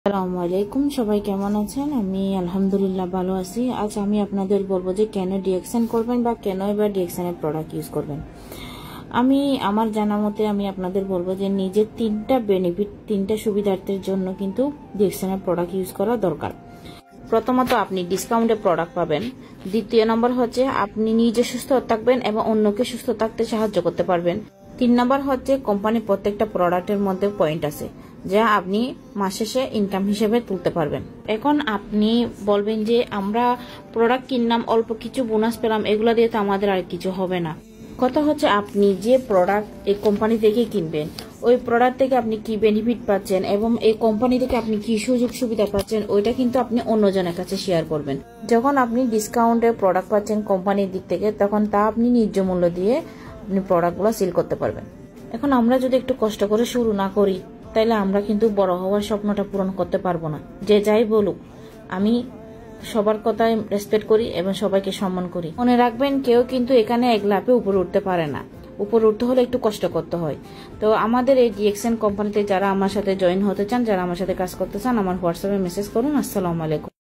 আসসালামু আলাইকুম, সবাই কেমন আছেন? আমি আলহামদুলিল্লাহ ভালো আছি। আজ আমি আপনাদের বলবো যে কেন ডিএক্সএন করবেন বা কেন এবার ডিএক্সএন এর প্রোডাক্ট ইউজ করবেন। আমি আমার জানা মতে আমি আপনাদের বলবো যে নিজের তিনটা বেনিফিট, তিনটা সুবিধার্থের জন্য কিন্তু ডিএক্সএন এর প্রোডাক্ট ইউজ করা দরকার। প্রথমত, আপনি ডিসকাউন্টে প্রোডাক্ট পাবেন। দ্বিতীয় নম্বর হচ্ছে আপনি নিজে সুস্থ থাকবেন এবং অন্যকে সুস্থ থাকতে সাহায্য করতে পারবেন। 3 নম্বর হচ্ছে কোম্পানির প্রত্যেকটা প্রোডাক্টের মধ্যে পয়েন্ট আছে যা আপনি মাস শেষে ইনকাম হিসেবে তুলতে পারবেন। এখন আপনি বলবেন যে আমরা প্রোডাক্ট কিনলাম, অল্প কিছু বোনাস পেলাম, এগুলো দিয়ে তো আমাদের আর কিছু হবে না। কথা হচ্ছে আপনি যে প্রোডাক্ট এই কোম্পানি থেকে কিনবেন, ওই প্রোডাক্ট থেকে আপনি কি বেনিফিট পাচ্ছেন এবং এই কোম্পানি থেকে আপনি কি সুযোগ সুবিধা পাচ্ছেন, ওইটা কিন্তু আপনি অন্যজনের কাছে শেয়ার করবেন। যখন আপনি ডিসকাউন্টে প্রোডাক্ট পাচ্ছেন কোম্পানির দিক থেকে, তখন তা আপনি ন্যায্য মূল্য দিয়ে আপনি প্রোডাক্টগুলো সেল করতে পারবেন। এখন আমরা যদি একটু কষ্ট করে শুরু না করি, তাইলে আমরা কিন্তু বড় হওয়ার স্বপ্নটা পূরণ করতে পারবো না। যে যাই বলুক, আমি সবার কথায় রেসপেক্ট করি এবং সবাইকে সম্মান করি। মনে রাখবেন, কেউ কিন্তু এখানে এক লাফে উপরে উঠতে পারে না। উপরে উঠতে হলে একটু কষ্ট করতে হয়। তো আমাদের এই ডিএক্সএন কোম্পানিতে যারা আমার সাথে জয়েন হতে চান, যারা আমার সাথে কাজ করতে চান, আমার হোয়াটসঅ্যাপে মেসেজ করুন। আসসালামু আলাইকুম।